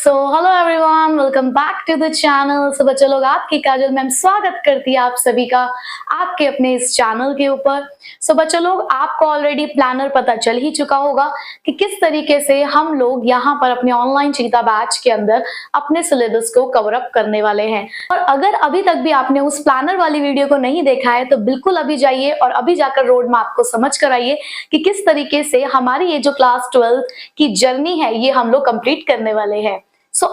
So hello everyone, welcome back to the channel. So बच्चों लोग, आपकी काजल मैम स्वागत करती है आप सभी का आपके अपने इस चैनल के ऊपर। सो बच्चों लोग, आपको ऑलरेडी प्लानर पता चल ही चुका होगा कि किस तरीके से हम लोग यहाँ पर अपने ऑनलाइन चीता बैच के अंदर अपने सिलेबस को कवर अप करने वाले हैं। और अगर अभी तक भी आपने उस प्लानर वाली वीडियो को नहीं देखा है तो बिल्कुल अभी जाइए और अभी जाकर रोड मैप को समझ कर आइए कि किस तरीके से हमारी ये जो क्लास 12 की जर्नी है ये हम लोग कंप्लीट करने वाले हैं।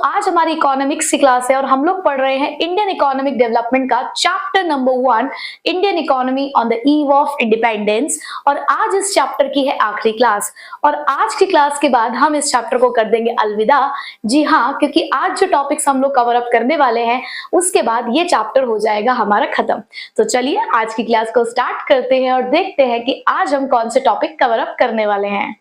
आज हमारी इकोनॉमिक्स की क्लास है और हम लोग पढ़ रहे हैं इंडियन इकोनॉमिक डेवलपमेंट का chapter number 1, Indian economy on the eve of independence. और आज इस चैप्टर की है आखिरी क्लास और आज की क्लास के बाद हम इस चैप्टर को कर देंगे अलविदा। जी हाँ, क्योंकि आज जो टॉपिक्स हम लोग कवर अप करने वाले हैं उसके बाद ये चैप्टर हो जाएगा हमारा खत्म। तो चलिए आज की क्लास को स्टार्ट करते हैं और देखते हैं कि आज हम कौन से टॉपिक कवर अप करने वाले हैं।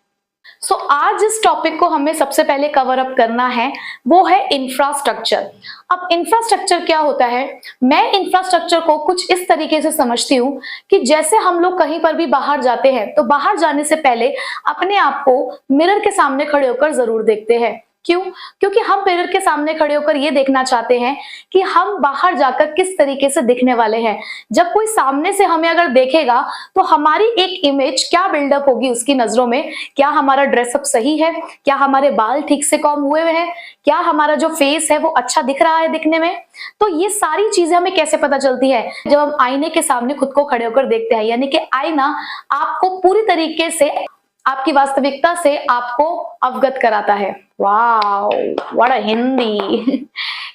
आज जिस टॉपिक को हमें सबसे पहले कवर अप करना है वो है इंफ्रास्ट्रक्चर। अब इंफ्रास्ट्रक्चर क्या होता है? मैं इंफ्रास्ट्रक्चर को कुछ इस तरीके से समझती हूँ कि जैसे हम लोग कहीं पर भी बाहर जाते हैं तो बाहर जाने से पहले अपने आप को मिरर के सामने खड़े होकर जरूर देखते हैं। क्यों? क्योंकि हम मिरर के सामने खड़े होकर ये देखना चाहते हैं कि हम बाहर जाकर किस तरीके से दिखने वाले हैं। जब कोई सामने से हमें अगर देखेगा तो हमारी एक इमेज क्या बिल्डअप होगी उसकी नजरों में। क्या हमारा ड्रेसअप सही है? क्या हमारे बाल ठीक से कॉम्ब हुए हैं? क्या हमारा जो फेस है वो अच्छा दिख रहा है दिखने में? तो ये सारी चीजें हमें कैसे पता चलती है? जब हम आईने के सामने खुद को खड़े होकर देखते हैं, यानी कि आईना आपको पूरी तरीके से आपकी वास्तविकता से आपको अवगत कराता है। Wow, what a Hindi!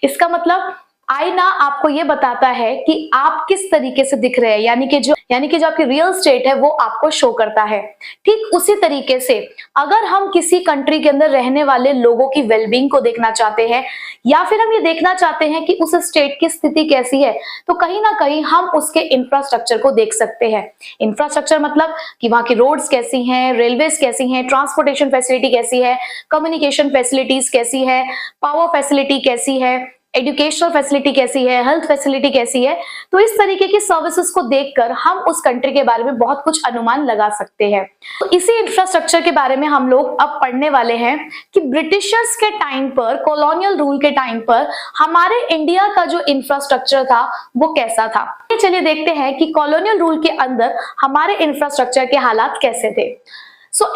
इसका मतलब आईना आपको ये बताता है कि आप किस तरीके से दिख रहे हैं, यानी कि जो आपकी रियल स्टेट है वो आपको शो करता है। ठीक उसी तरीके से अगर हम किसी कंट्री के अंदर रहने वाले लोगों की वेलबींग को देखना चाहते हैं या फिर हम ये देखना चाहते हैं कि उस स्टेट की स्थिति कैसी है, तो कहीं ना कहीं हम उसके इंफ्रास्ट्रक्चर को देख सकते हैं। इंफ्रास्ट्रक्चर मतलब कि वहां की रोड्स कैसी हैं, रेलवेज कैसी हैं, ट्रांसपोर्टेशन फैसिलिटी कैसी है, कम्युनिकेशन फैसिलिटीज कैसी है, पावर फैसिलिटी कैसी है, एजुकेशनल फैसिलिटी कैसी है, हेल्थ फैसिलिटी कैसी है। तो इस तरीके की सर्विसेज को देखकर हम उस कंट्री के बारे में बहुत कुछ अनुमान लगा सकते हैं। तो इसी इंफ्रास्ट्रक्चर के बारे में हम लोग अब पढ़ने वाले हैं कि ब्रिटिशर्स के टाइम पर, कॉलोनियल रूल के टाइम पर हमारे इंडिया का जो इंफ्रास्ट्रक्चर था वो कैसा था। चलिए देखते हैं कि कॉलोनियल रूल के अंदर हमारे इंफ्रास्ट्रक्चर के हालात कैसे थे।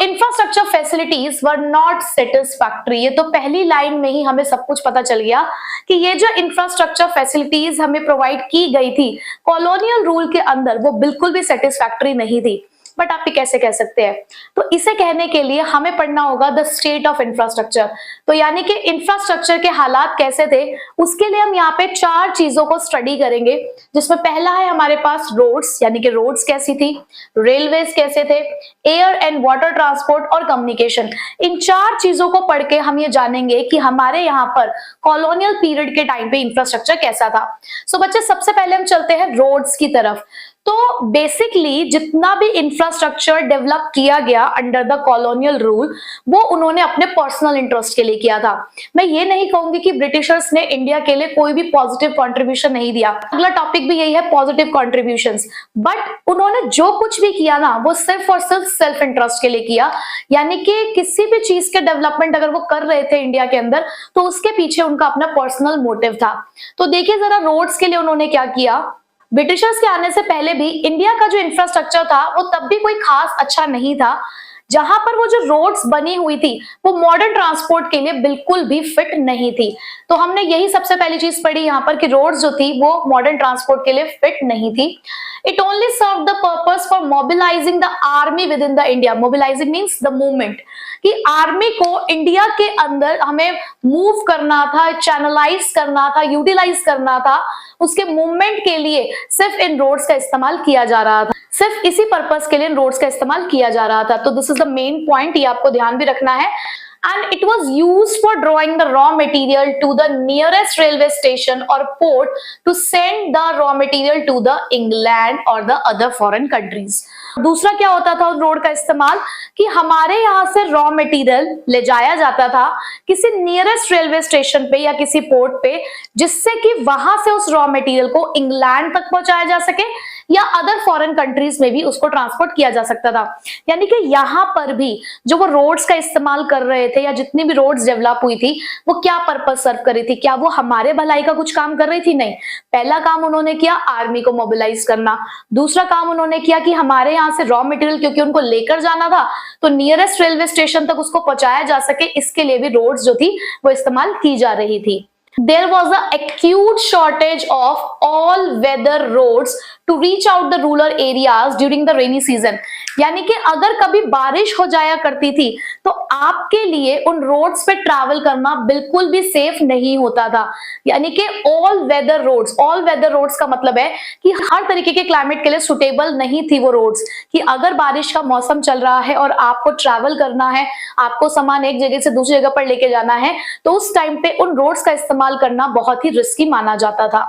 Infrastructure facilities were not satisfactory. ये तो पहली लाइन में ही हमें सब कुछ पता चल गया कि ये जो इंफ्रास्ट्रक्चर फैसिलिटीज हमें प्रोवाइड की गई थी कॉलोनियल रूल के अंदर वो बिल्कुल भी सेटिस्फैक्टरी नहीं थी। बट आप ये कैसे कह सकते हैं? तो इसे कहने के लिए हमें पढ़ना होगा द स्टेट ऑफ इंफ्रास्ट्रक्चर। तो यानी कि इंफ्रास्ट्रक्चर के हालात कैसे थे उसके लिए हम यहाँ पे 4 चीजों को स्टडी करेंगे, जिसमें पहला है हमारे पास रोड्स, यानी कि रोड्स कैसी थी, रेलवेज कैसे थे, एयर एंड वाटर ट्रांसपोर्ट और कम्युनिकेशन। इन 4 चीजों को पढ़ के हम ये जानेंगे कि हमारे यहाँ पर कॉलोनियल पीरियड के टाइम पे इंफ्रास्ट्रक्चर कैसा था। बच्चे, सबसे पहले हम चलते हैं रोड्स की तरफ। तो बेसिकली जितना भी इंफ्रास्ट्रक्चर डेवलप किया गया अंडर द कॉलोनियल रूल वो उन्होंने अपने पर्सनल इंटरेस्ट के लिए किया था। मैं ये नहीं कहूंगी कि ब्रिटिशर्स ने इंडिया के लिए कोई भी पॉजिटिव कंट्रीब्यूशन नहीं दिया। अगला टॉपिक भी यही है, पॉजिटिव कंट्रीब्यूशंस। बट उन्होंने जो कुछ भी किया ना वो सिर्फ और सिर्फ सेल्फ इंटरेस्ट के लिए किया, यानी कि किसी भी चीज के डेवलपमेंट अगर वो कर रहे थे इंडिया के अंदर तो उसके पीछे उनका अपना पर्सनल मोटिव था। तो देखिए जरा, रोड्स के लिए उन्होंने क्या किया। ब्रिटिशर्स के आने से पहले भी इंडिया का जो इंफ्रास्ट्रक्चर था वो तब भी कोई खास अच्छा नहीं था। जहां पर वो जो रोड्स बनी हुई थी वो मॉडर्न ट्रांसपोर्ट के लिए बिल्कुल भी फिट नहीं थी। तो हमने यही सबसे पहली चीज पढ़ी यहाँ पर कि रोड्स जो थी वो मॉडर्न ट्रांसपोर्ट के लिए फिट नहीं थी। It only serve the purpose for mobilising the army within the India. Mobilising means the movement, कि आर्मी को इंडिया के अंदर हमें मूव करना था, चैनलाइज करना था, यूटिलाइज करना था। उसके मूवमेंट के लिए सिर्फ इन रोड्स का इस्तेमाल किया जा रहा था, सिर्फ इसी पर्पस के लिए इन रोड्स का इस्तेमाल किया जा रहा था। तो this is the main point, ये आपको ध्यान भी रखना है। And it was used for drawing the raw material to the nearest railway station or port to send the raw material to the England or the other foreign countries. दूसरा क्या होता था उस रोड का इस्तेमाल कि हमारे यहाँ से रॉ मटेरियल ले जाया जाता था किसी नियरेस्ट रेलवे स्टेशन पे या किसी पोर्ट पे, जिससे कि वहां से उस रॉ मटेरियल को इंग्लैंड तक पहुंचाया जा सके या अदर फॉरेन कंट्रीज में भी उसको ट्रांसपोर्ट किया जा सकता था। यानी कि यहाँ पर भी जो वो रोड्स का इस्तेमाल कर रहे थे या जितनी भी रोड्स डेवलप हुई थी वो क्या पर्पस सर्व कर रही थी, क्या वो हमारे भलाई का कुछ काम कर रही थी? नहीं। पहला काम उन्होंने किया आर्मी को मोबिलाइज करना, दूसरा काम उन्होंने किया कि हमारे यहाँ से रॉ मटेरियल क्योंकि उनको लेकर जाना था तो नियरेस्ट रेलवे स्टेशन तक उसको पहुंचाया जा सके, इसके लिए भी रोड्स जो थी वो इस्तेमाल की जा रही थी। There was an acute shortage of all-weather roads to reach out the rural areas during the rainy season. यानी कि अगर कभी बारिश हो जाया करती थी तो आपके लिए उन रोड्स पे ट्रैवल करना बिल्कुल भी सेफ नहीं होता था। यानी कि ऑल वेदर रोड्स का मतलब है कि हर तरीके के क्लाइमेट के लिए सुटेबल नहीं थी वो रोड्स, कि अगर बारिश का मौसम चल रहा है और आपको ट्रैवल करना है, आपको सामान एक जगह से दूसरी जगह पर लेके जाना है, तो उस टाइम पे उन रोड्स का इस्तेमाल करना बहुत ही रिस्की माना जाता था।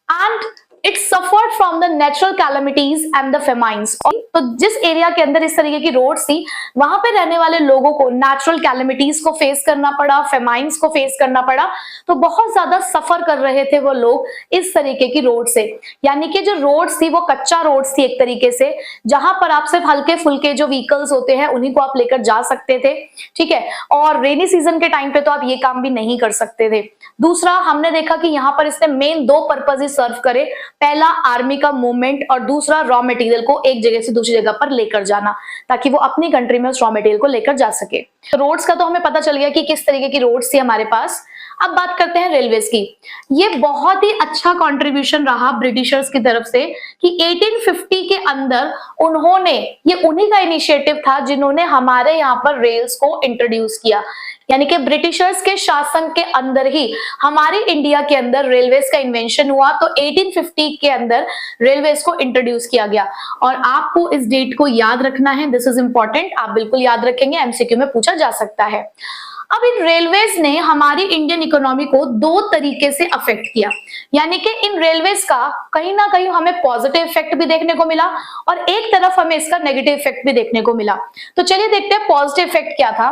And it suffered from the natural calamities and the famines. तो जिस एरिया के अंदर इस तरीके की रोड्स थी वहां पे रहने वाले लोगों को नेचुरल कैलेमिटीज को फेस करना पड़ा, फेमाइंस को फेस करना पड़ा, तो बहुत ज्यादा सफर कर रहे थे वो लोग इस तरीके की रोड से। यानी कि जो रोड्स थी वो कच्चा रोड्स थी एक तरीके से, जहां पर आप सिर्फ हल्के फुल्के जो व्हीकल्स होते हैं उन्हीं को आप लेकर जा सकते थे, ठीक है, और रेनी सीजन के टाइम पे तो आप ये काम भी नहीं कर सकते थे। दूसरा, हमने देखा कि यहाँ पर इसने मेन दो पर्पज ही सर्व करे, पहला आर्मी का मूवमेंट और दूसरा रॉ मटेरियल को एक जगह से दूसरी जगह पर लेकर जाना, ताकि वो अपनी कंट्री में उस रॉ मटेरियल को लेकर जा सके। रोड्स का तो हमें पता चल गया कि किस तरीके की रोड्स थी हमारे पास। अब बात करते हैं रेलवेज की। ये बहुत ही अच्छा कंट्रीब्यूशन रहा ब्रिटिशर्स की तरफ से कि 1850 के अंदर उन्होंने, ये उन्हीं का इनिशिएटिव था जिन्होंने हमारे यहाँ पर रेल्स को इंट्रोड्यूस किया। यानी कि ब्रिटिशर्स के शासन के अंदर ही हमारे इंडिया के अंदर रेलवेज का इन्वेंशन हुआ, तो 1850 के अंदर रेलवेज को इंट्रोड्यूस किया गया। और आपको इस डेट को याद रखना है, दिस इज इंपॉर्टेंट, आप बिल्कुल याद रखेंगे, एमसीक्यू में पूछा जा सकता है। अब इन रेलवेज ने हमारी इंडियन इकोनॉमी को दो तरीके से अफेक्ट किया। यानी कि इन रेलवेज का कहीं ना कहीं हमें पॉजिटिव इफेक्ट भी देखने को मिला और एक तरफ हमें इसका नेगेटिव इफेक्ट भी देखने को मिला। तो चलिए देखते हैं पॉजिटिव इफेक्ट क्या था।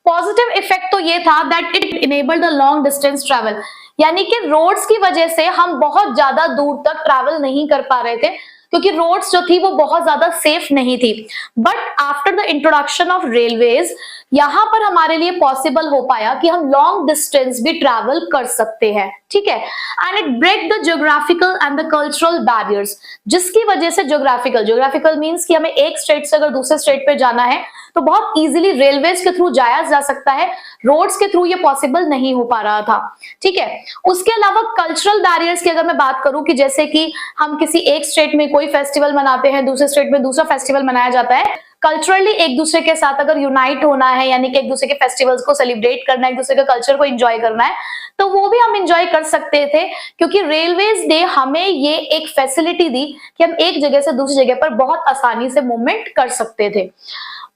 पॉजिटिव इफेक्ट तो ये था that it enabled the long distance travel. यानी कि रोड्स की वजह से हम बहुत ज्यादा दूर तक ट्रैवल नहीं कर पा रहे थे क्योंकि रोड्स जो थी वो बहुत ज्यादा सेफ नहीं थी। But after the introduction of railways यहां पर हमारे लिए पॉसिबल हो पाया कि हम लॉन्ग डिस्टेंस भी ट्रैवल कर सकते हैं, ठीक है। And it break the geographical and the cultural barriers, जिसकी वजह से ज्योग्राफिकल मींस कि हमें एक स्टेट से अगर दूसरे स्टेट पे जाना है तो बहुत इजीली रेलवेज के थ्रू जाया जा सकता है, रोड्स के थ्रू ये पॉसिबल नहीं हो पा रहा था, ठीक है। उसके अलावा कल्चरल बैरियर्स की अगर मैं बात करूं कि जैसे कि हम किसी एक स्टेट में कोई फेस्टिवल मनाते हैं, दूसरे स्टेट में दूसरा फेस्टिवल मनाया जाता है, कल्चरली एक दूसरे के साथ अगर यूनाइट होना है, यानी कि एक दूसरे के फेस्टिवल्स को सेलिब्रेट करना है, एक दूसरे के कल्चर को एंजॉय करना है, तो वो भी हम एंजॉय कर सकते थे क्योंकि रेलवेज ने हमें ये एक फैसिलिटी दी कि हम एक जगह से दूसरी जगह पर बहुत आसानी से मूवमेंट कर सकते थे।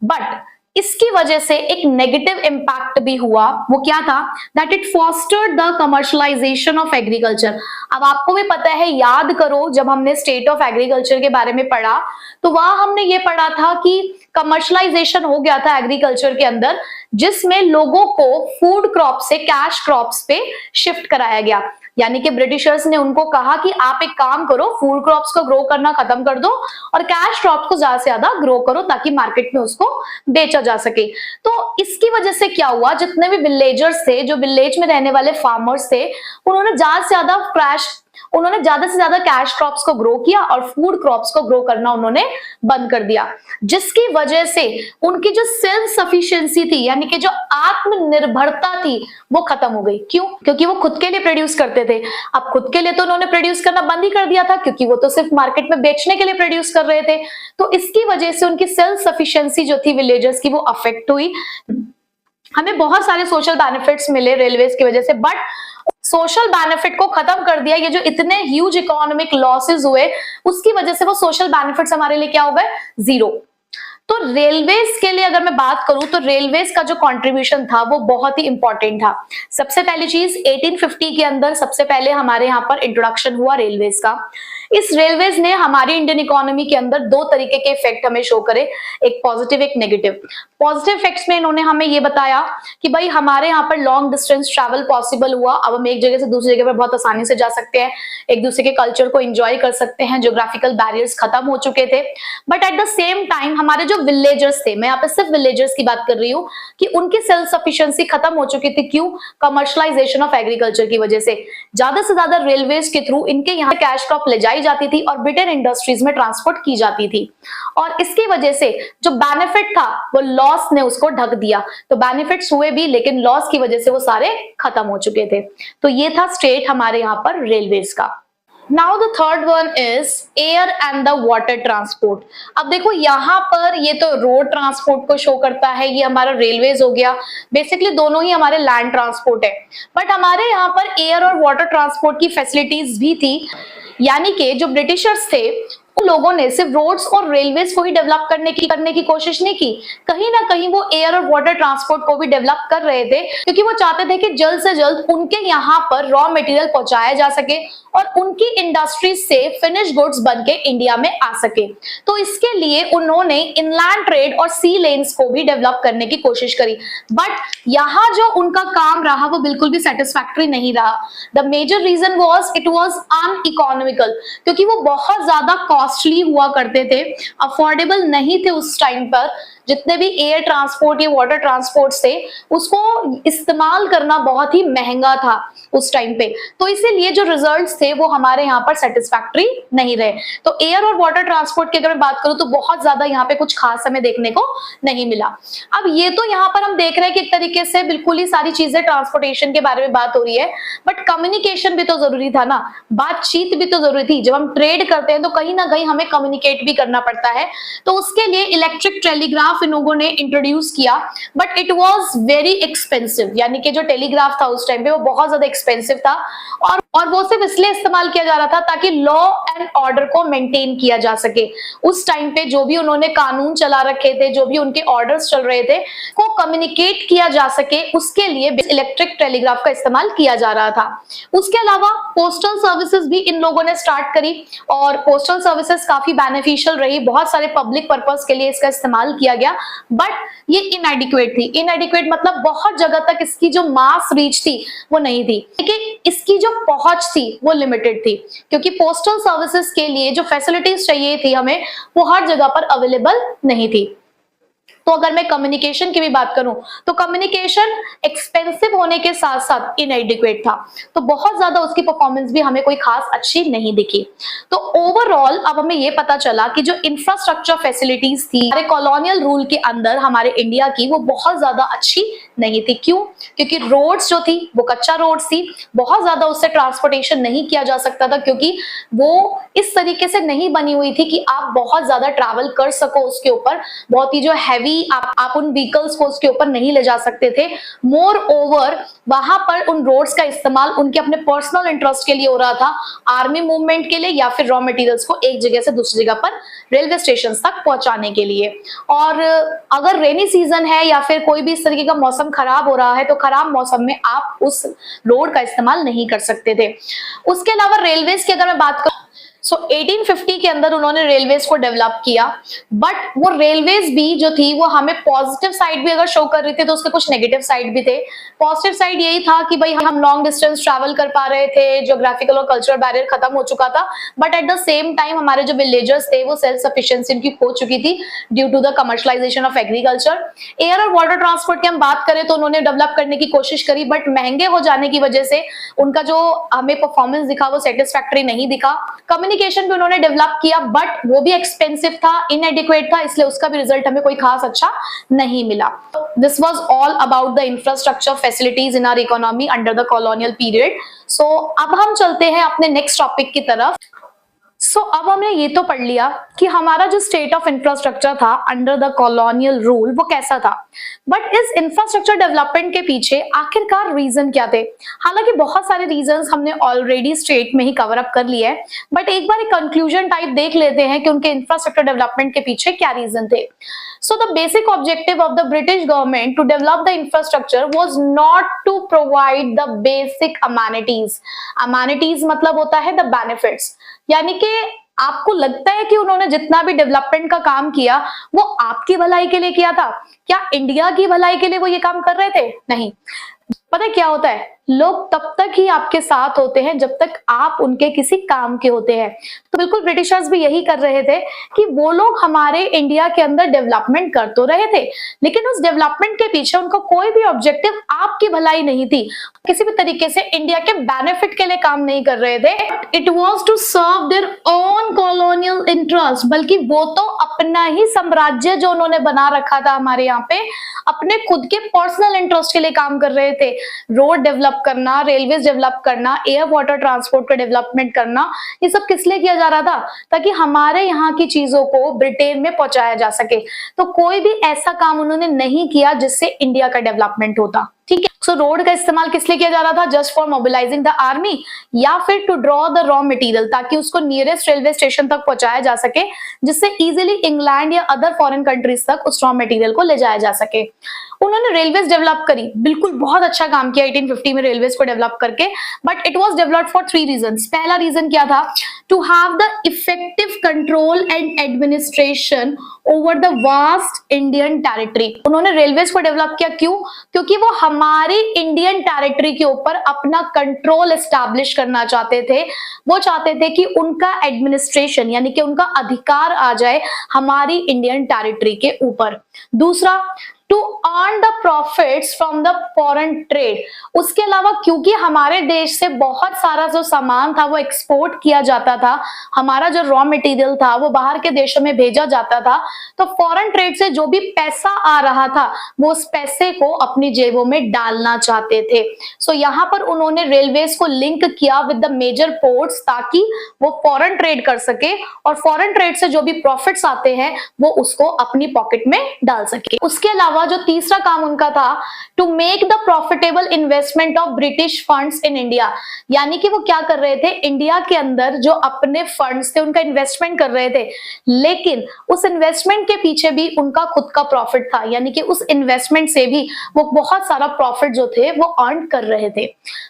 बट इसकी वजह से एक नेगेटिव इंपैक्ट भी हुआ। वो क्या था? That it fostered the commercialisation of agriculture. अब आपको भी पता है, याद करो जब हमने स्टेट ऑफ एग्रीकल्चर के बारे में पढ़ा तो वहां हमने ये पढ़ा था कि कमर्शलाइजेशन हो गया था एग्रीकल्चर के अंदर, जिसमें लोगों को फूड क्रॉप से कैश क्रॉप्स पे शिफ्ट कराया गया। यानी कि ब्रिटिशर्स ने उनको कहा कि आप एक काम करो, फूड क्रॉप्स को ग्रो करना खत्म कर दो और कैश क्रॉप्स को ज्यादा से ज्यादा ग्रो करो ताकि मार्केट में उसको बेचा जा सके। तो इसकी वजह से क्या हुआ, जितने भी विलेजर्स थे, जो विलेज में रहने वाले फार्मर्स थे, उन्होंने ज्यादा से ज्यादा कैश क्रॉप्स को ग्रो किया और फूड क्रॉप्स को ग्रो करना उन्होंने बंद कर दिया, जिसकी वजह से उनकी जो सेल्फ सफिशिएंसी थी, यानी कि जो आत्मनिर्भरता थी, वो खत्म हो गई। क्यों? क्योंकि वो खुद के लिए प्रोड्यूस करते थे। अब खुद के लिए तो उन्होंने प्रोड्यूस करना बंद ही कर दिया था क्योंकि वो तो सिर्फ मार्केट में बेचने के लिए प्रोड्यूस कर रहे थे। तो इसकी वजह से उनकी सेल्फ सफिशिएंसी जो थी विलेजर्स की, वो अफेक्ट हुई। हमें बहुत सारे सोशल बेनिफिट्स मिले रेलवेज की वजह से, बट सोशल बेनिफिट को खत्म कर दिया। ये जो इतने ह्यूज इकोनॉमिक लॉसेस हुए उसकी वजह से वो सोशल बेनिफिट्स हमारे लिए क्या हो गए? जीरो। तो रेलवेज के लिए अगर मैं बात करूं तो रेलवेज का जो कंट्रीब्यूशन था वो बहुत ही इंपॉर्टेंट था। सबसे पहली चीज, 1850 के अंदर सबसे पहले हमारे यहाँ पर इंट्रोडक्शन हुआ रेलवेज का। इस रेलवेज ने हमारी इंडियन इकोनॉमी के अंदर दो तरीके के इफेक्ट हमें शो करे, एक पॉजिटिव एक नेगेटिव। पॉजिटिव इफेक्ट्स में इन्होंने हमें ये बताया कि भाई हमारे यहाँ पर लॉन्ग डिस्टेंस ट्रैवल पॉसिबल हुआ, अब हम एक जगह से दूसरी जगह पर बहुत आसानी से जा सकते हैं, एक दूसरे के कल्चर को एंजॉय कर सकते हैं, ज्योग्राफिकल बैरियर्स खत्म हो चुके थे। But at the same time हमारे जो विलेजर्स थे, मैं यहाँ पे सिर्फ विलेजर्स की बात कर रही हूँ, कि उनकी सेल्फ सफिशिएंसी खत्म हो चुकी थी। क्यों? कमर्शलाइजेशन ऑफ एग्रीकल्चर की वजह से ज्यादा से ज्यादा रेलवेज के थ्रू इनके यहाँ कैश क्रॉप ले जाई जाती थी और ब्रिटेन इंडस्ट्रीज में ट्रांसपोर्ट की जाती थी, और इसकी वजह से जो बेनिफिट था वो लॉस ने उसको ढक दिया। तो बेनिफिट्स हुए भी, लेकिन लॉस की वजह से वो सारे खत्म हो चुके थे। तो ये था स्टेट हमारे यहाँ पर रेलवेज का। Now the third one is air and the water transport. अब देखो यहाँ पर ये तो रोड ट्रांसपोर्ट को शो करता है, ये हमारा रेलवेज हो गया, बेसिकली दोनों ही हमारे लैंड ट्रांसपोर्ट है। बट हमारे यहाँ पर एयर और वाटर ट्रांसपोर्ट की फैसिलिटीज भी थी, यानी कि जो ब्रिटिशर्स थे उन लोगों ने सिर्फ रोड्स और रेलवेज को ही डेवलप करने की कोशिश नहीं की, कहीं ना कहीं वो एयर और वाटर ट्रांसपोर्ट को भी डेवलप कर रहे थे, क्योंकि वो चाहते थे कि जल्द से जल्द उनके यहाँ पर रॉ मटेरियल पहुंचाया जा सके और उनकी इंडस्ट्रीज से फिनिश गुड्स बनके इंडिया में आ सके। तो इसके लिए उन्होंने इनलैंड ट्रेड और सी लेन्स को भी डेवलप करने की कोशिश करी। बट यहाँ जो उनका काम रहा वो बिल्कुल भी सेटिस्फैक्टरी नहीं रहा। The major reason was it was uneconomical, क्योंकि वो बहुत ज्यादा कॉस्टली हुआ करते थे, अफोर्डेबल नहीं थे उस टाइम पर। जितने भी एयर ट्रांसपोर्ट या वाटर ट्रांसपोर्ट थे उसको इस्तेमाल करना बहुत ही महंगा था उस टाइम पे। तो इसीलिए जो रिजल्ट्स थे वो हमारे यहाँ पर सेटिस्फैक्टरी नहीं रहे। तो एयर और वाटर ट्रांसपोर्ट की अगर मैं बात करूं तो बहुत ज्यादा यहाँ पे कुछ खास हमें देखने को नहीं मिला। अब ये तो यहाँ पर हम देख रहे हैं कि एक तरीके से बिल्कुल ही सारी चीजें ट्रांसपोर्टेशन के बारे में बात हो रही है, बट कम्युनिकेशन भी तो जरूरी था ना, बातचीत भी तो जरूरी थी। जब हम ट्रेड करते हैं तो कहीं ना कहीं हमें कम्युनिकेट भी करना पड़ता है। तो उसके लिए इलेक्ट्रिक टेलीग्राफ इन लोगों ने इंट्रोड्यूस किया, but it was very expensive, यानी कि जो टेलीग्राफ था उस टाइम पे वो बहुत ज्यादा एक्सपेंसिव था, और वो सिर्फ इसलिए इस्तेमाल किया जा रहा था ताकि लॉ एंड ऑर्डर को मेंटेन किया जा सके। उस टाइम पे जो भी उन्होंने कानून चला रखे थे, जो भी उनके ऑर्डर्स चल रहे थे, को कम्युनिकेट किया जा सके, उसके लिए इलेक्ट्रिक टेलीग्राफ का इस्तेमाल किया जा रहा था। उसके अलावा पोस्टल सर्विसेज भी इन लोगों ने स्टार्ट करी, और पोस्टल सर्विसेज काफी बेनिफिशियल रही, बहुत सारे पब्लिक पर्पस के लिए इसका इस्तेमाल किया गया। बट ये इनएडिक्वेट थी। इनएडिक्वेट मतलब बहुत जगह तक इसकी जो मास रीच थी वो नहीं थी, लेकिन इसकी जो पहुंच थी वो लिमिटेड थी, क्योंकि पोस्टल सर्विसेज के लिए जो फैसिलिटीज चाहिए थी हमें वो हर जगह पर अवेलेबल नहीं थी। तो अगर मैं कम्युनिकेशन की भी बात करूं तो कम्युनिकेशन एक्सपेंसिव होने के साथ साथ इनएडिक्वेट था, तो बहुत ज्यादा उसकी परफॉर्मेंस भी हमें कोई खास अच्छी नहीं दिखी। तो ओवरऑल अब हमें ये पता चला कि जो इंफ्रास्ट्रक्चर फैसिलिटीज थी हमारे कॉलोनियल रूल के अंदर हमारे इंडिया की, वो बहुत ज्यादा अच्छी नहीं थी। क्यों? क्योंकि रोड्स जो थी वो कच्चा रोड्स थी, बहुत ज्यादा उससे ट्रांसपोर्टेशन नहीं किया जा सकता था, क्योंकि वो इस तरीके से नहीं बनी हुई थी कि आप बहुत ज्यादा ट्रैवल कर सको उसके ऊपर। बहुत ही जो हैवी आप उन व्हीकल्स को उसके ऊपर नहीं ले जा सकते थे। मोर ओवर वहां पर उन रोड्स का इस्तेमाल उनके अपने पर्सनल इंटरेस्ट के लिए हो रहा था, आर्मी मूवमेंट के लिए या फिर रॉ मटेरियल्स को एक जगह से दूसरी जगह पर रेलवे स्टेशन तक पहुंचाने के लिए। और अगर रेनी सीजन है या फिर कोई भी इस तरीके का मौसम खराब हो रहा है तो खराब मौसम में आप उस रोड का इस्तेमाल नहीं कर सकते थे। उसके अलावा रेलवेज की अगर मैं बात करूं, 1850 के अंदर उन्होंने रेलवेज को डेवलप किया, बट वो रेलवेज भी जो थी वो हमें पॉजिटिव साइड भी अगर शो कर रही थी तो उसके कुछ नेगेटिव साइड भी थे। पॉजिटिव साइड यही था कि भाई हम लॉन्ग डिस्टेंस ट्रैवल कर पा रहे थे, ज्योग्राफिकल और कल्चरल बैरियर खत्म हो चुका था, but at the same time हमारे जो विलेजर्स थे वो सेल्फ सफिशिएंसी उनकी हो चुकी थी due to the commercialisation of agriculture. Air और वाटर ट्रांसपोर्ट की हम बात करें तो उन्होंने डेवलप करने की कोशिश करी, बट महंगे हो जाने की वजह से उनका जो हमें परफॉर्मेंस दिखा वो सेटिस्फैक्टरी नहीं दिखा। कम्युनिकेशन भी उन्होंने डेवलप किया, बट वो भी एक्सपेंसिव था, इनएडिक्वेट था, इसलिए उसका भी रिजल्ट हमें कोई खास अच्छा नहीं मिला। This was all about the infrastructure facilities in our economy under the colonial period. So अब हम चलते हैं अपने नेक्स्ट टॉपिक की तरफ। अब हमने ये तो पढ़ लिया कि हमारा जो स्टेट ऑफ इंफ्रास्ट्रक्चर था अंडर द कॉलोनियल रूल वो कैसा था, बट इस इंफ्रास्ट्रक्चर डेवलपमेंट के पीछे आखिरकार रीजन क्या थे। हालांकि बहुत सारे रीजंस हमने ऑलरेडी स्टेट में ही कवर अप कर लिया है, बट एक बार एक कंक्लूजन टाइप देख लेते हैं कि उनके इंफ्रास्ट्रक्चर डेवलपमेंट के पीछे क्या रीजन थे। So the basic objective of the British government to develop the infrastructure was not to provide the basic amenities. Amenities मतलब होता है the benefits, यानी कि आपको लगता है कि उन्होंने जितना भी डेवलपमेंट का काम किया वो आपकी भलाई के लिए किया था? क्या इंडिया की भलाई के लिए वो ये काम कर रहे थे? नहीं। पता है क्या होता है, लोग तब तक ही आपके साथ होते हैं जब तक आप उनके किसी काम के होते हैं। तो बिल्कुल ब्रिटिशर्स भी यही कर रहे थे कि वो लोग हमारे इंडिया के अंदर डेवलपमेंट कर तो रहे थे, लेकिन उस डेवलपमेंट के पीछे उनका कोई भी ऑब्जेक्टिव आपकी भलाई नहीं थी, किसी भी तरीके से इंडिया के बेनिफिट के लिए काम नहीं कर रहे थे। It was to serve their own colonial interest, बल्कि वो तो अपना ही साम्राज्य जो उन्होंने बना रखा था हमारे यहाँ पे, अपने खुद के पर्सनल इंटरेस्ट के लिए काम कर रहे थे। रोड डेवलप करना, रेलवेज डेवलप करना, एयर वाटर ट्रांसपोर्ट का डेवलपमेंट करना, ये सब किस लिए किया जा रहा था? ताकि हमारे यहाँ की चीजों को ब्रिटेन में पहुंचाया जा सके। तो कोई भी ऐसा काम उन्होंने नहीं किया जिससे इंडिया का डेवलपमेंट होता। ठीक है, सो रोड का इस्तेमाल किस लिए किया जा रहा था? Just for mobilising the army, या फिर to draw the raw material, ताकि उसको नियरेस्ट रेलवे स्टेशन तक पहुंचाया जा सके, जिससे इजीली इंग्लैंड या अदर फॉरेन कंट्रीज तक उस रॉ मटेरियल को ले जाया जा सके। उन्होंने रेलवेज डेवलप करी, बिल्कुल बहुत अच्छा काम किया 1850 में रेलवेज को डेवलप करके, but it was developed for 3 reasons. पहला रीजन क्या था? To have the effective control and administration over the vast Indian territory. उन्होंने रेलवेज को डेवलप किया, क्यों? क्योंकि वो हमारी इंडियन टेरिटरी के ऊपर अपना कंट्रोल एस्टैब्लिश करना चाहते थे। वो चाहते थे कि उनका एडमिनिस्ट्रेशन यानी कि उनका अधिकार आ जाए हमारी इंडियन टेरिटरी के ऊपर। दूसरा, to earn the profits from the foreign trade. उसके अलावा क्योंकि हमारे देश से बहुत सारा जो सामान था वो एक्सपोर्ट किया जाता था, हमारा जो रॉ मटेरियल था वो बाहर के देशों में भेजा जाता था, तो फॉरेन ट्रेड से जो भी पैसा आ रहा था वो उस पैसे को अपनी जेबों में डालना चाहते थे। सो यहाँ पर उन्होंने रेलवेज को लिंक किया विद द मेजर पोर्ट्स, ताकि वो फॉरेन ट्रेड कर सके और फॉरेन ट्रेड से जो भी प्रॉफिट्स आते हैं वो उसको अपनी पॉकेट में डाल सके। उसके अलावा जो तीसरा काम उनका था, to make the profitable investment of British funds in India, यानी कि वो क्या कर रहे थे, इंडिया के अंदर जो अपने फंड्स थे उनका इन्वेस्टमेंट कर रहे थे, लेकिन उस इन्वेस्टमेंट के पीछे भी उनका खुद का प्रॉफिट था, यानी कि उस इन्वेस्टमेंट से भी वो बहुत सारा प्रॉफिट जो थे वो अर्न कर रहे थे।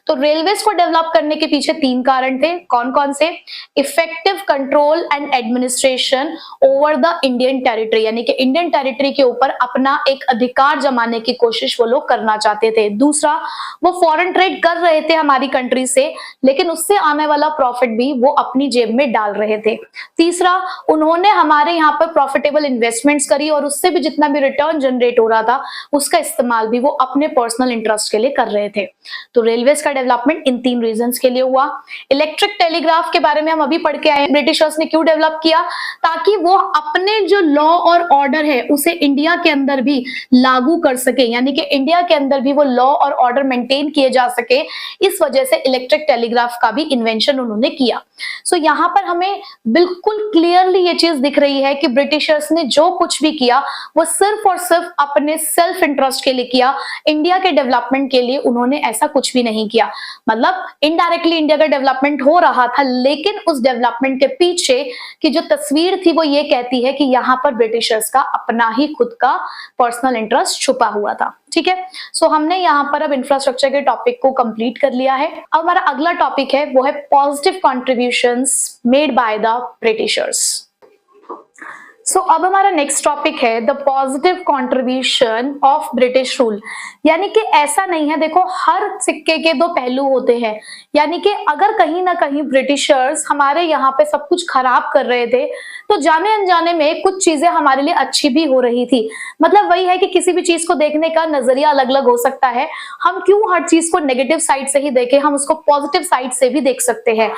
तो रेलवेज को डेवलप करने के पीछे 3 कारण थे। कौन कौन से? Effective control and administration over the Indian territory, यानी कि इंडियन टेरिटरी के ऊपर अपना एक अधिकार जमाने की कोशिश वो लोग करना चाहते थे। दूसरा, वो फॉरेन ट्रेड कर रहे थे हमारी कंट्री से, लेकिन उससे आने वाला प्रॉफिट भी वो अपनी जेब में डाल रहे थे। तीसरा, उन्होंने हमारे यहाँ पर प्रॉफिटेबल इन्वेस्टमेंट्स करी और उससे भी जितना भी रिटर्न जनरेट हो रहा था उसका इस्तेमाल भी वो अपने पर्सनल इंटरेस्ट के लिए कर रहे थे। तो रेलवेज का डेवलपमेंट इन 3 रीजंस के लिए हुआ। इलेक्ट्रिक टेलीग्राफ के बारे में हम अभी पढ़ के आए, ब्रिटिशर्स ने क्यों डेवलप किया? ताकि वो अपने जो लॉ और ऑर्डर है उसे इंडिया के अंदर भी लागू कर सके, यानी कि इंडिया के अंदर भी वो लॉ और ऑर्डर मेंटेन किए जा सके। इस वजह से इलेक्ट्रिक टेलीग्राफ का भी इन्वेंशन उन्होंने किया। सो यहाँ पर हमें बिल्कुल क्लियरली ये चीज दिख रही है कि ब्रिटिशर्स ने जो कुछ भी किया वो सिर्फ और सिर्फ अपने सेल्फ इंटरेस्ट के लिए किया, इंडिया के डेवलपमेंट के लिए उन्होंने ऐसा कुछ भी नहीं किया। मतलब इनडायरेक्टली इंडिया का डेवलपमेंट हो रहा था, लेकिन उस डेवलपमेंट के पीछे की जो तस्वीर थी वो ये कहती है कि यहाँ पर ब्रिटिशर्स का अपना ही खुद का पर्सनल इंटरेस्ट छुपा हुआ था। ठीक है, सो हमने यहाँ पर अब इंफ्रास्ट्रक्चर के टॉपिक को कंप्लीट कर लिया है। अब हमारा अगला टॉपिक है वो है positive contributions made by the Britishers. So अब हमारा नेक्स्ट टॉपिक है the positive contribution of British rule. यानी कि ऐसा नहीं है, देखो हर सिक्के के 2 पहलू होते हैं, यानी कि अगर कहीं ना कहीं ब्रिटिशर्स हमारे यहाँ पे सब कुछ खराब कर रहे थे तो जाने अनजाने में कुछ चीजें हमारे लिए अच्छी भी हो रही थी। मतलब वही है कि किसी भी चीज को देखने का नजरिया अलग अलग हो सकता है। हम क्यों हर चीज को नेगेटिव साइड से ही देखें, हम उसको पॉजिटिव साइड से भी देख सकते हैं।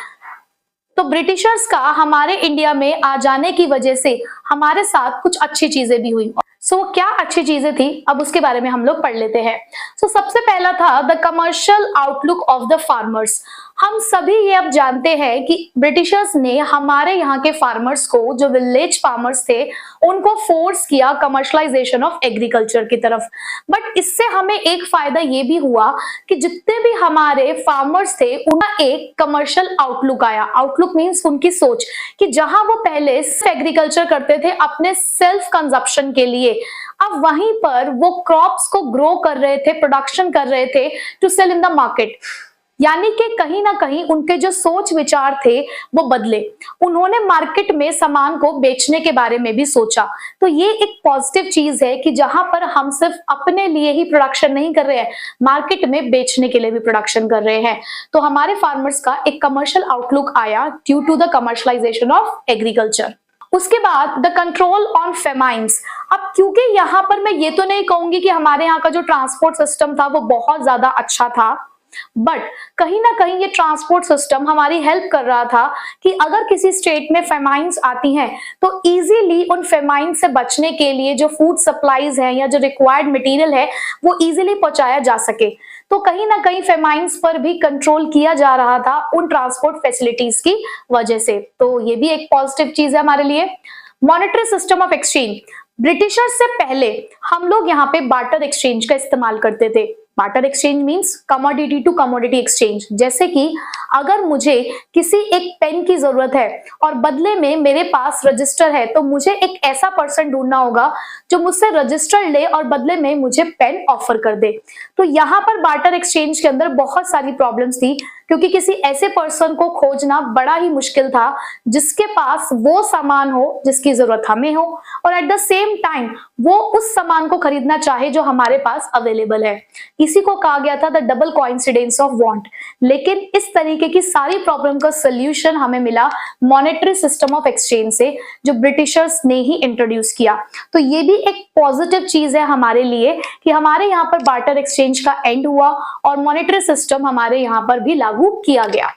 तो ब्रिटिशर्स का हमारे इंडिया में आ जाने की वजह से हमारे साथ कुछ अच्छी चीजें भी हुई। सो क्या अच्छी चीजें थी, अब उसके बारे में हम लोग पढ़ लेते हैं। सो सबसे पहला था the commercial outlook of the farmers. हम सभी ये अब जानते हैं कि ब्रिटिशर्स ने हमारे यहाँ के फार्मर्स को, जो विलेज फार्मर्स थे, उनको फोर्स किया कमर्शलाइजेशन ऑफ एग्रीकल्चर की तरफ। बट इससे हमें एक फायदा ये भी हुआ कि जितने भी हमारे फार्मर्स थे उनका एक कमर्शियल आउटलुक आया। आउटलुक मींस उनकी सोच कि जहां वो पहले एग्रीकल्चर करते थे अपने सेल्फ कंजप्शन के लिए, अब वहीं पर वो क्रॉप्स को ग्रो कर रहे थे, प्रोडक्शन कर रहे थे to sell in the market. यानी कि कहीं ना कहीं उनके जो सोच विचार थे वो बदले। उन्होंने मार्केट में सामान को बेचने के बारे में भी सोचा। तो ये एक पॉजिटिव चीज है कि जहां पर हम सिर्फ अपने लिए ही प्रोडक्शन नहीं कर रहे हैं, मार्केट में बेचने के लिए भी प्रोडक्शन कर रहे हैं। तो हमारे फार्मर्स का एक कमर्शियल आउटलुक आया due to the commercialisation of agriculture. उसके बाद द कंट्रोल ऑन फेमाइन्स। अब क्योंकि यहाँ पर मैं ये तो नहीं कहूंगी कि हमारे यहाँ का जो ट्रांसपोर्ट सिस्टम था वो बहुत ज्यादा अच्छा था, बट कहीं ना कहीं ये ट्रांसपोर्ट सिस्टम हमारी हेल्प कर रहा था कि अगर किसी स्टेट में फेमाइन्स आती हैं तो इजीली उन फेमाइन्स से बचने के लिए जो फूड सप्लाईज है या जो रिक्वायर्ड मटेरियल है वो इजीली पहुंचाया जा सके। तो कहीं ना कहीं फेमाइन्स पर भी कंट्रोल किया जा रहा था उन ट्रांसपोर्ट फैसिलिटीज की वजह से। तो ये भी एक पॉजिटिव चीज है हमारे लिए। Monetary system of exchange. Britishers से पहले हम लोग यहाँ पे बार्टर एक्सचेंज का इस्तेमाल करते थे। Barter exchange means commodity to commodity exchange. जैसे कि अगर मुझे किसी एक पेन की जरूरत है और बदले में मेरे पास रजिस्टर है, तो मुझे एक ऐसा पर्सन ढूंढना होगा जो मुझसे रजिस्टर ले और बदले में मुझे पेन ऑफर कर दे। तो यहाँ पर बार्टर एक्सचेंज के अंदर बहुत सारी प्रॉब्लम्स थी, क्योंकि किसी ऐसे पर्सन को खोजना बड़ा ही मुश्किल था जिसके पास वो सामान हो जिसकी जरूरत हमें हो, और एट द सेम टाइम वो उस सामान को खरीदना चाहे जो हमारे पास अवेलेबल है। इसी को कहा गया था the double coincidence of want. लेकिन इस तरीके की सारी प्रॉब्लम का सोल्यूशन हमें मिला मॉनेटरी सिस्टम ऑफ एक्सचेंज से, जो ब्रिटिशर्स ने ही इंट्रोड्यूस किया। तो ये भी एक पॉजिटिव चीज है हमारे लिए कि हमारे यहाँ पर बार्टर एक्सचेंज का एंड हुआ और मॉनेटरी सिस्टम हमारे यहाँ पर भी लागू किया गया।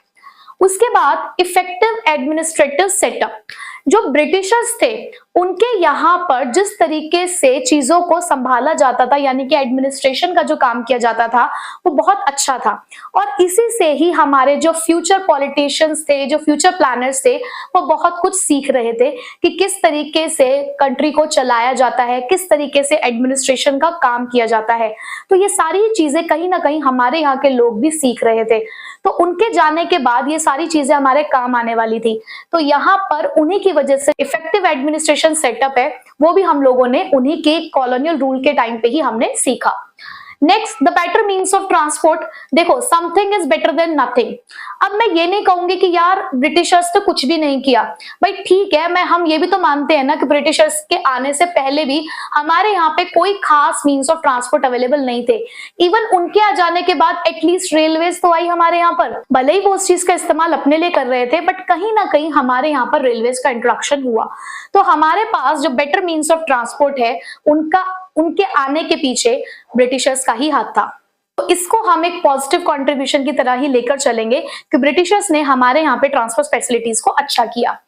उसके बाद इफेक्टिव एडमिनिस्ट्रेटिव सेटअप। जो ब्रिटिशर्स थे उनके यहाँ पर जिस तरीके से चीजों को संभाला जाता था, यानी कि एडमिनिस्ट्रेशन का जो काम किया जाता था वो बहुत अच्छा था, और इसी से ही हमारे जो फ्यूचर पॉलिटिशियंस थे, जो फ्यूचर प्लानर्स थे, वो बहुत कुछ सीख रहे थे कि किस तरीके से कंट्री को चलाया जाता है, किस तरीके से एडमिनिस्ट्रेशन का काम किया जाता है। तो ये सारी चीजें कहीं ना कहीं हमारे यहाँ के लोग भी सीख रहे थे। तो उनके जाने के बाद ये सारी चीजें हमारे काम आने वाली थी। तो यहाँ पर उन्हीं की वजह से इफेक्टिव एडमिनिस्ट्रेशन सेटअप है वो भी हम लोगों ने उन्हीं के कॉलोनियल रूल के टाइम पे ही हमने सीखा। Next, the better means of transport. देखो, something is better than nothing. अब मैं ये नहीं कहूंगी कि यार ब्रिटिशर्स तो कुछ भी नहीं किया। भाई ठीक है, हम ये भी तो मानते हैं ना कि ब्रिटिशर्स के आने से पहले भी हमारे यहाँ पे कोई खास मीन्स ऑफ ट्रांसपोर्ट अवेलेबल नहीं थे। इवन उनके आ जाने के बाद एटलीस्ट रेलवेज तो आई हमारे यहाँ पर। भले ही वो उस चीज का इस्तेमाल अपने लिए कर रहे थे, बट कहीं ना कहीं हमारे यहाँ पर रेलवेज का इंट्रोडक्शन हुआ। तो हमारे पास जो बेटर मीन्स ऑफ ट्रांसपोर्ट है उनके आने के पीछे ब्रिटिशर्स का ही हाथ था। तो इसको हम एक पॉजिटिव कंट्रीब्यूशन की तरह ही लेकर चलेंगे कि ब्रिटिशर्स ने हमारे यहाँ पे ट्रांसपोर्ट फैसिलिटीज को अच्छा किया।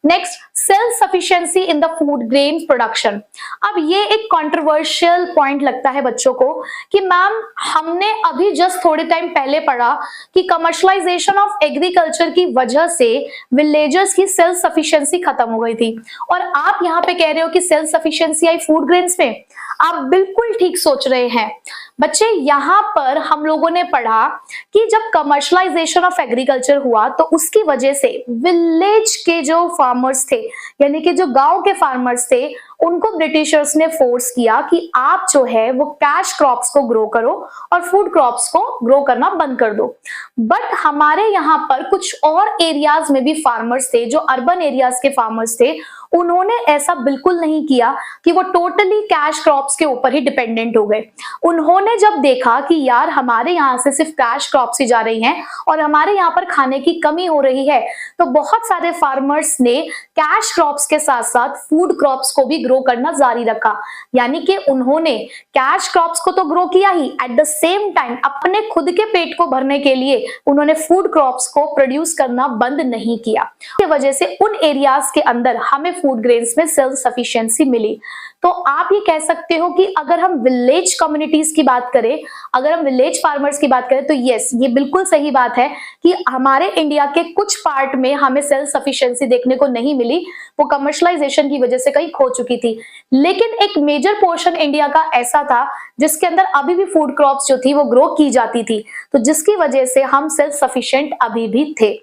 Next, self sufficiency in the food grain production. अब ये एक कंट्रोवर्शियल पॉइंट लगता है बच्चों को कि मैम हमने अभी जस्ट थोड़े टाइम पहले पढ़ा कि कमर्शलाइजेशन ऑफ एग्रीकल्चर की वजह से विलेजर्स की सेल्फ सफिशिएंसी खत्म हो गई थी, और आप यहाँ पे कह रहे हो कि self sufficiency I food grains में। आप बिल्कुल ठीक सोच रहे हैं बच्चे। यहाँ पर हम लोगों ने पढ़ा कि जब कमर्शलाइजेशन ऑफ एग्रीकल्चर हुआ तो उसकी वजह से विलेज के जो फार्मर्स थे, यानी कि जो गांव के फार्मर्स थे, उनको ब्रिटिशर्स ने फोर्स किया कि आप जो है वो कैश क्रॉप्स को ग्रो करो और फूड क्रॉप्स को ग्रो करना बंद कर दो। बट हमारे यहाँ पर कुछ और एरियाज में भी फार्मर्स थे, जो अर्बन एरियाज के फार्मर्स थे, उन्होंने ऐसा बिल्कुल नहीं किया कि वो टोटली कैश क्रॉप्स के ऊपर ही डिपेंडेंट हो गए। उन्होंने जब देखा कि यार हमारे यहाँ से सिर्फ कैश क्रॉप्स ही जा रही हैं और हमारे यहाँ पर खाने की कमी हो रही है, तो बहुत सारे फार्मर्स ने कैश क्रॉप्स के साथ साथ फूड क्रॉप्स को भी ग्रो करना जारी रखा। यानी कि उन्होंने कैश क्रॉप्स को तो ग्रो किया ही, एट द सेम टाइम अपने खुद के पेट को भरने के लिए उन्होंने फूड क्रॉप्स को प्रोड्यूस करना बंद नहीं किया। इसकी वजह से उन एरियाज के अंदर हमें फूड ग्रेन्स में सेल्फ सफिशिएंसी मिली। तो आप ये कह सकते हो कि अगर हम विलेज कम्युनिटीज की बात करें, अगर हम विलेज फार्मर्स की बात करें, तो यस, ये बिल्कुल सही बात है कि हमारे इंडिया के कुछ पार्ट में हमें सेल्फ सफिशिएंसी देखने को नहीं मिली, वो कमर्शलाइजेशन की वजह से कहीं खो चुकी थी। लेकिन एक मेजर पोर्शन इंडिया का ऐसा था जिसके अंदर अभी भी फूड क्रॉप्स जो थी वो ग्रो की जाती थी, तो जिसकी वजह से हम सेल्फ सफिशिएंट अभी भी थे।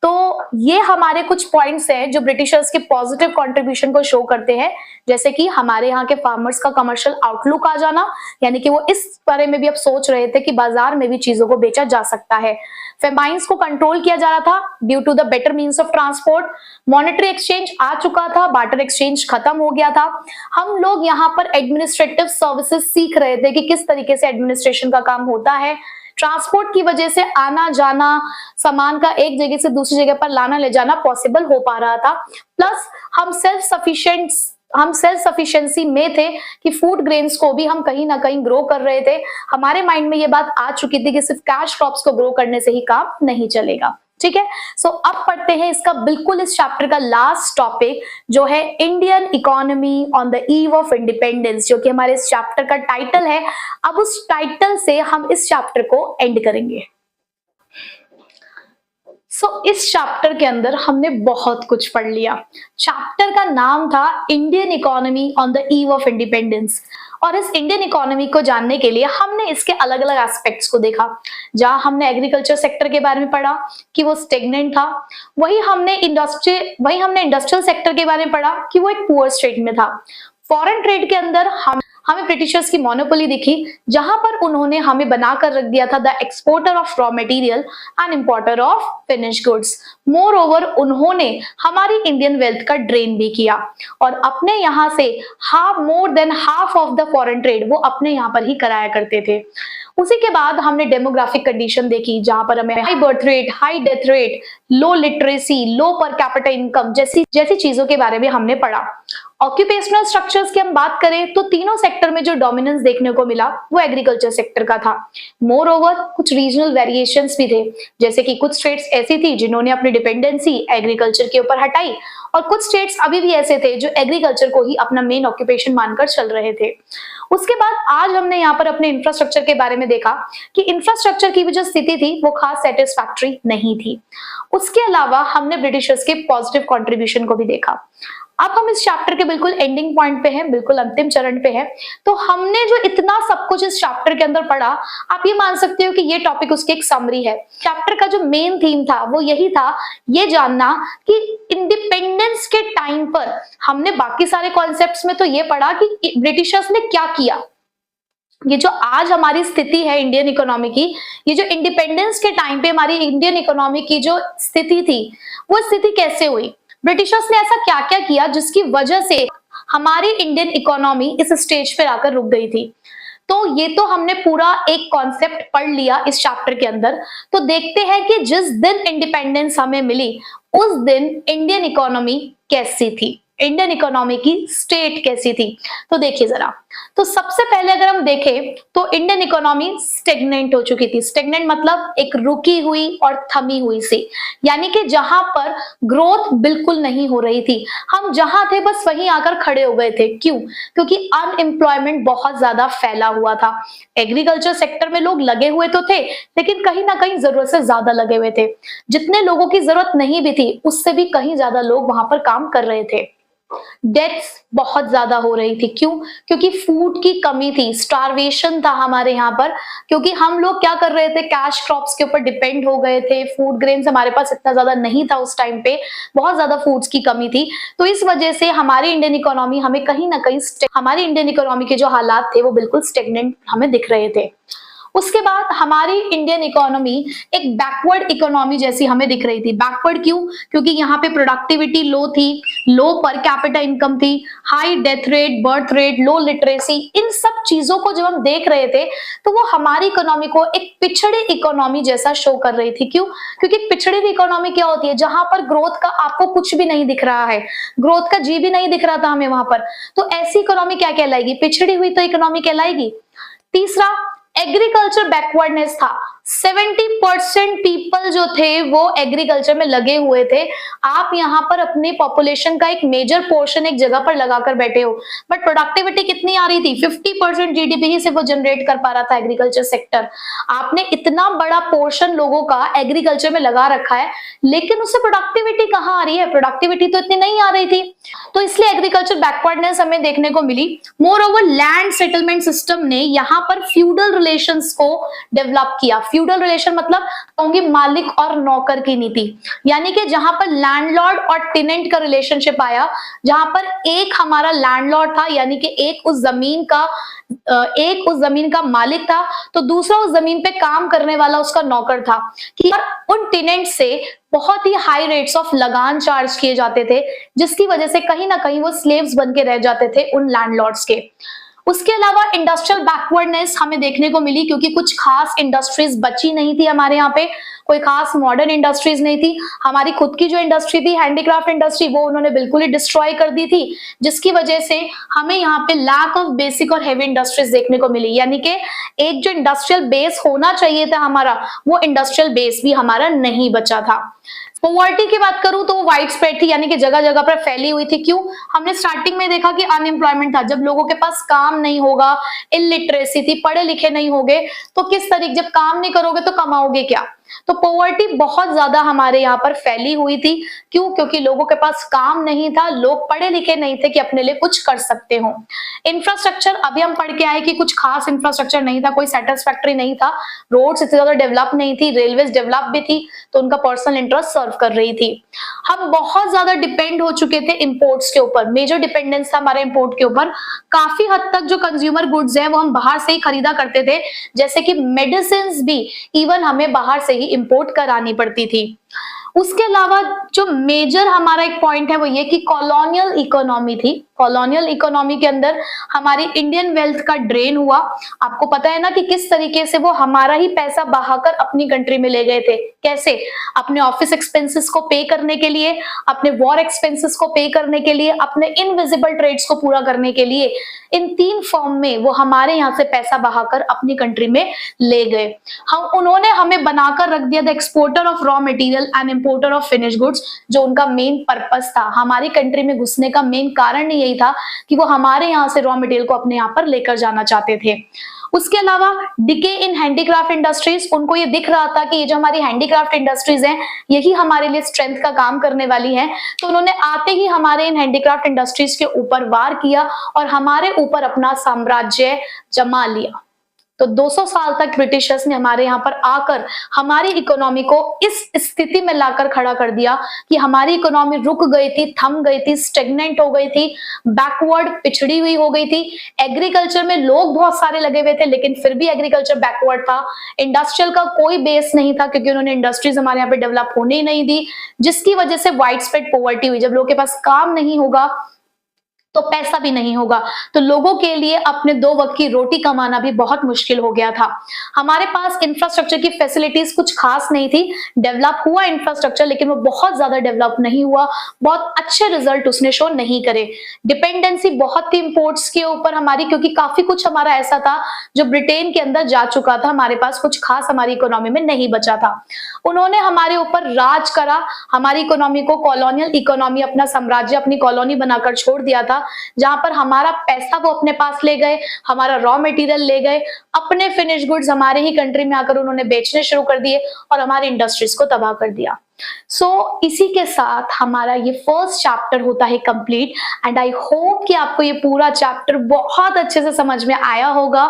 तो ये हमारे कुछ पॉइंट्स हैं जो ब्रिटिशर्स के पॉजिटिव कंट्रीब्यूशन को शो करते हैं, जैसे कि हमारे यहाँ के फार्मर्स का कमर्शियल आउटलुक आ जाना, यानी कि वो इस बारे में भी अब सोच रहे थे कि बाजार में भी चीजों को बेचा जा सकता है। फेमाइंस को कंट्रोल किया जा रहा था due to the better means of transport. Monetary exchange आ चुका था, बार्टर एक्सचेंज खत्म हो गया था। हम लोग यहाँ पर एडमिनिस्ट्रेटिव सर्विसेज सीख रहे थे कि किस तरीके से एडमिनिस्ट्रेशन का काम होता है। ट्रांसपोर्ट की वजह से आना जाना, सामान का एक जगह से दूसरी जगह पर लाना ले जाना पॉसिबल हो पा रहा था। प्लस हम सेल्फ सफिशिएंसी में थे कि फूड ग्रेन्स को भी हम कहीं ना कहीं ग्रो कर रहे थे। हमारे माइंड में ये बात आ चुकी थी कि सिर्फ कैश क्रॉप्स को ग्रो करने से ही काम नहीं चलेगा। ठीक है, सो अब पढ़ते हैं इसका बिल्कुल इस चैप्टर का लास्ट टॉपिक, जो है Indian economy on the eve of independence, जो कि हमारे इस चैप्टर का टाइटल है। अब उस टाइटल से हम इस चैप्टर को एंड करेंगे। इस चैप्टर के अंदर हमने बहुत कुछ पढ़ लिया। चैप्टर का नाम था Indian economy on the eve of independence, और इस इंडियन इकोनॉमी को जानने के लिए हमने इसके अलग अलग एस्पेक्ट्स को देखा। जहां हमने एग्रीकल्चर सेक्टर के बारे में पढ़ा कि वो स्टेगनेंट था, वही हमने इंडस्ट्रियल सेक्टर के बारे में पढ़ा कि वो एक पुअर स्टेट में था। फॉरेन ट्रेड के अंदर हमें ब्रिटिशर्स की मोनोपोली दिखी, जहां पर उन्होंने हमें बनाकर रख दिया था the exporter of raw material and importer of finish goods. More over उन्होंने हमारी इंडियन वेल्थ का ड्रेन भी किया, और अपने यहाँ से more than half of the foreign trade वो अपने यहाँ पर ही कराया करते थे। उसी के बाद हमने डेमोग्राफिक कंडीशन देखी, जहां पर हमें high birth rate, high death rate, low literacy, low per capita income जैसी चीजों के बारे में हमने पढ़ा। ऑक्यूपेशनल स्ट्रक्चर्स की हम बात करें तो तीनों सेक्टर में जो डोमिनेंस देखने को मिला वो एग्रीकल्चर सेक्टर का था। मोर ओवर कुछ रीजनल वेरिएशंस भी थे, जैसे कि कुछ स्टेट्स ऐसी थी जिन्होंने अपनी डिपेंडेंसी एग्रीकल्चर के ऊपर हटाई, और कुछ स्टेट्स अभी भी ऐसे थे जो एग्रीकल्चर को ही अपना मेन ऑक्यूपेशन मानकर चल रहे थे। उसके बाद आज हमने यहाँ पर अपने इंफ्रास्ट्रक्चर के बारे में देखा कि इंफ्रास्ट्रक्चर की भी जो स्थिति थी वो खास सेटिस्फैक्टरी नहीं थी। उसके अलावा हमने ब्रिटिशर्स के पॉजिटिव कंट्रीब्यूशन को भी देखा। अब हम इस चैप्टर के बिल्कुल एंडिंग पॉइंट पे हैं, बिल्कुल अंतिम चरण पे हैं। तो हमने जो इतना सब कुछ इस चैप्टर के अंदर पढ़ा, आप ये मान सकते हो कि ये टॉपिक उसकी एक समरी है। चैप्टर का जो मेन थीम था वो यही था, ये जानना कि इंडिपेंडेंस के टाइम पर हमने बाकी सारे कॉन्सेप्ट्स में तो ये पढ़ा कि ब्रिटिशर्स ने क्या किया। ये जो आज हमारी स्थिति है इंडियन इकोनॉमी की, ये जो इंडिपेंडेंस के टाइम पे हमारी इंडियन इकोनॉमी की जो स्थिति थी वो स्थिति कैसे हुई, ब्रिटिशर्स ने ऐसा क्या क्या किया जिसकी वजह से हमारी इंडियन इकोनॉमी इस स्टेज पर आकर रुक गई थी। तो ये तो हमने पूरा एक कॉन्सेप्ट पढ़ लिया इस चैप्टर के अंदर। तो देखते हैं कि जिस दिन इंडिपेंडेंस हमें मिली उस दिन इंडियन इकोनॉमी कैसी थी, इंडियन इकोनॉमी की स्टेट कैसी थी। तो देखिए जरा, तो सबसे पहले अगर हम देखें तो इंडियन इकोनॉमी स्टेगनेंट हो चुकी थी। स्टेगनेंट मतलब एक रुकी हुई और थमी हुई सी, यानी कि जहां पर ग्रोथ बिल्कुल नहीं हो रही थी। हम जहां थे बस वहीं आकर खड़े हो गए थे। क्यों? क्योंकि अनएम्प्लॉयमेंट बहुत ज्यादा फैला हुआ था। एग्रीकल्चर सेक्टर में लोग लगे हुए तो थे, लेकिन कहीं ना कहीं जरूरत से ज्यादा लगे हुए थे। जितने लोगों की जरूरत नहीं भी थी उससे भी कहीं ज्यादा लोग वहां पर काम कर रहे थे। डेथ्स बहुत ज्यादा हो रही थी। क्यों? क्योंकि फूड की कमी थी, स्टारवेशन था हमारे यहाँ पर। क्योंकि हम लोग क्या कर रहे थे, कैश क्रॉप्स के ऊपर डिपेंड हो गए थे। फूड ग्रेन्स हमारे पास इतना ज्यादा नहीं था उस टाइम पे, बहुत ज्यादा फूड्स की कमी थी। तो इस वजह से हमारी इंडियन इकोनॉमी हमें कहीं ना कहीं हमारी इंडियन इकोनॉमी के जो हालात थे वो बिल्कुल स्टेगनेंट हमें दिख रहे थे। उसके बाद हमारी इंडियन इकोनॉमी एक बैकवर्ड इकोनॉमी जैसी हमें दिख रही थी। बैकवर्ड क्यों? क्योंकि यहाँ पे प्रोडक्टिविटी लो थी, लो पर कैपिटा इनकम थी, high death rate, birth rate, low literacy. इन सब चीजों को जब हम देख रहे थे तो वो हमारी इकोनॉमी को एक पिछड़ी इकोनॉमी जैसा शो कर रही थी। क्यों? क्योंकि पिछड़ी हुई इकोनॉमी क्या होती है? जहां पर ग्रोथ का आपको कुछ भी नहीं दिख रहा है, ग्रोथ का जी भी नहीं दिख रहा था हमें वहां पर। तो ऐसी इकोनॉमी क्या कहलाएगी? पिछड़ी हुई तो इकोनॉमी कहलाएगी। तीसरा, एग्रीकल्चर बैकवर्डनेस था। 70% पीपल जो थे वो एग्रीकल्चर में लगे हुए थे। आप यहाँ पर अपनी पॉपुलेशन का एक मेजर पोर्शन एक जगह पर लगाकर बैठे हो, बट प्रोडक्टिविटी कितनी आ रही थी? 50% जीडीपी ही सिर्फ वो जनरेट कर पा रहा था एग्रीकल्चर सेक्टर। आपने इतना बड़ा पोर्शन लोगों का एग्रीकल्चर में लगा रखा है, लेकिन उससे प्रोडक्टिविटी कहाँ आ रही है? प्रोडक्टिविटी तो इतनी नहीं आ रही थी। तो इसलिए एग्रीकल्चर बैकवर्डनेस हमें देखने को मिली। Moreover land settlement system ने यहाँ पर फ्यूडल रिलेशंस को डेवलप किया। फ्यूडल रिलेशन मतलब कहूंगी मालिक और नौकर की नीति, यानी कि जहां पर लैंडलॉर्ड और टेनेंट का रिलेशनशिप आया, जहां पर एक हमारा लैंडलॉर्ड था, यानी कि एक उस जमीन का मालिक था, तो दूसरा उस जमीन पे काम करने वाला उसका नौकर था। कि उन टेनेंट से बहुत ही हाई रेट्स ऑफ लगान चार्ज किए जाते थे, जिसकी वजह से कहीं ना कहीं वो स्लेव्स बन के रह जाते थे उन लैंडलॉर्ड्स के। उसके अलावा इंडस्ट्रियल बैकवर्डनेस हमें देखने को मिली, क्योंकि कुछ खास इंडस्ट्रीज बची नहीं थी हमारे यहाँ पे, कोई खास मॉडर्न इंडस्ट्रीज नहीं थी। हमारी खुद की जो इंडस्ट्री थी हैंडीक्राफ्ट इंडस्ट्री, वो उन्होंने बिल्कुल ही डिस्ट्रॉय कर दी थी, जिसकी वजह से हमें यहाँ पे लैक ऑफ बेसिक और हेवी इंडस्ट्रीज देखने को मिली। यानी कि एक जो इंडस्ट्रियल बेस होना चाहिए था हमारा, वो इंडस्ट्रियल बेस भी हमारा नहीं बचा था। पॉवर्टी की बात करूं तो वो वाइड स्प्रेड थी, यानी कि जगह जगह पर फैली हुई थी। क्यों? हमने स्टार्टिंग में देखा कि अनएम्प्लॉयमेंट था। जब लोगों के पास काम नहीं होगा, इलिटरेसी थी, पढ़े लिखे नहीं होगे, तो किस तरीके, जब काम नहीं करोगे तो कमाओगे क्या? तो पॉवर्टी बहुत ज्यादा हमारे यहाँ पर फैली हुई थी। क्यों? क्योंकि लोगों के पास काम नहीं था, लोग पढ़े लिखे नहीं थे कि अपने लिए कुछ कर सकते हो। इंफ्रास्ट्रक्चर, अभी हम पढ़ के आए कि कुछ खास इंफ्रास्ट्रक्चर नहीं था, कोई सेटिस्फैक्टरी नहीं था। रोड्स इतनी ज्यादा डेवलप नहीं थी, रेलवेज डेवलप भी थी, तो उनका पर्सनल इंटरेस्ट सर्व कर रही थी। हम बहुत ज्यादा डिपेंड हो चुके थे इंपोर्ट्स के ऊपर, मेजर डिपेंडेंस था हमारे इंपोर्ट के ऊपर। काफी हद तक जो कंज्यूमर गुड्स हैं वो हम बाहर से ही खरीदा करते थे, जैसे कि मेडिसिन भी इवन हमें बाहर से ही इंपोर्ट करानी पड़ती थी। उसके अलावा जो मेजर हमारा एक पॉइंट है वो ये कि कॉलोनियल इकोनॉमी थी। कॉलोनियल इकोनॉमी के अंदर हमारी इंडियन वेल्थ का ड्रेन हुआ। आपको पता है ना कि किस तरीके से वो हमारा ही पैसा बहाकर अपनी कंट्री में ले गए थे। कैसे? अपने ऑफिस एक्सपेंसेस को पे करने के लिए, अपने वॉर एक्सपेंसेस को पे करने के लिए, अपने इनविजिबल ट्रेड्स को पूरा करने के लिए, इन 3 फॉर्म में वो हमारे यहाँ से पैसा बहाकर अपनी कंट्री में ले गए। उन्होंने हमें बनाकर रख दिया the exporter of raw material and importer of finish goods, जो उनका मेन पर्पस था। हमारी कंट्री में घुसने का मेन कारण यही था कि वो हमारे यहाँ से रॉ मटेरियल को अपने यहाँ पर लेकर जाना चाहते थे। उसके अलावा डिके इन हैंडीक्राफ्ट इंडस्ट्रीज, उनको ये दिख रहा था कि ये जो हमारी हैंडीक्राफ्ट इंडस्ट्रीज हैं यही हमारे लिए स्ट्रेंथ का काम करने वाली हैं, तो उन्होंने आते ही हमारे इन हैंडीक्राफ्ट इंडस्ट्रीज के ऊपर वार किया और हमारे ऊपर अपना साम्राज्य जमा लिया। तो 200 साल तक ब्रिटिशर्स ने हमारे यहाँ पर आकर हमारी इकोनॉमी को इस स्थिति में लाकर खड़ा कर दिया कि हमारी इकोनॉमी रुक गई थी, थम गई थी, स्टेगनेंट हो गई थी, बैकवर्ड, पिछड़ी हुई हो गई थी। एग्रीकल्चर में लोग बहुत सारे लगे हुए थे, लेकिन फिर भी एग्रीकल्चर बैकवर्ड था। इंडस्ट्रियल का कोई बेस नहीं था, क्योंकि उन्होंने इंडस्ट्रीज हमारे यहाँ पे डेवलप होने ही नहीं दी, जिसकी वजह से वाइड स्प्रेड पॉवर्टी हुई। जब लोगों के पास काम नहीं होगा तो पैसा भी नहीं होगा, तो लोगों के लिए अपने 2 वक्त की रोटी कमाना भी बहुत मुश्किल हो गया था। हमारे पास इंफ्रास्ट्रक्चर की फैसिलिटीज कुछ खास नहीं थी। डेवलप हुआ इंफ्रास्ट्रक्चर, लेकिन वो बहुत ज्यादा डेवलप नहीं हुआ, बहुत अच्छे रिजल्ट उसने शो नहीं करे। डिपेंडेंसी बहुत थी इंपोर्ट्स के ऊपर हमारी, क्योंकि काफी कुछ हमारा ऐसा था जो ब्रिटेन के अंदर जा चुका था, हमारे पास कुछ खास हमारी इकोनॉमी में नहीं बचा था। उन्होंने हमारे ऊपर राज करा, हमारी इकोनॉमी को कॉलोनियल इकोनॉमी, अपना साम्राज्य, अपनी कॉलोनी बनाकर छोड़ दिया था, जहां पर हमारा पैसा वो अपने पास ले गए, हमारा रॉ मटेरियल ले गए, अपने फिनिश गुड्स हमारे ही कंट्री में आकर उन्होंने बेचने शुरू कर दिए और हमारी इंडस्ट्रीज को तबाह कर दिया। इसी के साथ हमारा ये फर्स्ट चैप्टर होता है कंप्लीट, एंड आई होप कि आपको ये पूरा चैप्टर बहुत अच्छे से समझ में आया होगा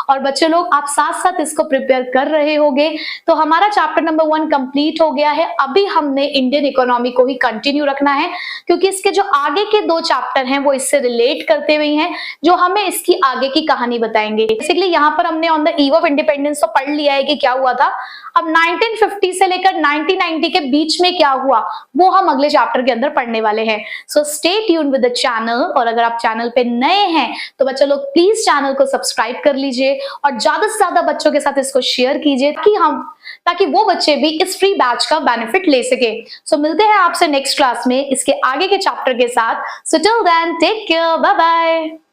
और बच्चे लोग आप साथ साथ इसको प्रिपेयर कर रहे होंगे। तो हमारा चैप्टर नंबर 1 कंप्लीट हो गया है। अभी हमने इंडियन इकोनॉमी को ही कंटिन्यू रखना है, क्योंकि इसके जो आगे के 2 चैप्टर हैं वो इससे रिलेट करते हुए हैं, जो हमें इसकी आगे की कहानी बताएंगे। बेसिकली यहाँ पर हमने on the eve of independence तो पढ़ लिया है कि क्या हुआ था। अब 1950 से लेकर 1990 के बीच में क्या हुआ वो हम अगले चैप्टर के अंदर पढ़ने वाले हैं। So stay tuned with the channel, और अगर आप चैनल पे नए हैं तो बच्चे लोग प्लीज चैनल को सब्सक्राइब कर लीजिए और ज्यादा से ज्यादा बच्चों के साथ इसको शेयर कीजिए ताकि वो बच्चे भी इस फ्री बैच का बेनिफिट ले सके। सो मिलते हैं आपसे नेक्स्ट क्लास में इसके आगे के चैप्टर के साथ। So till then take care, bye bye.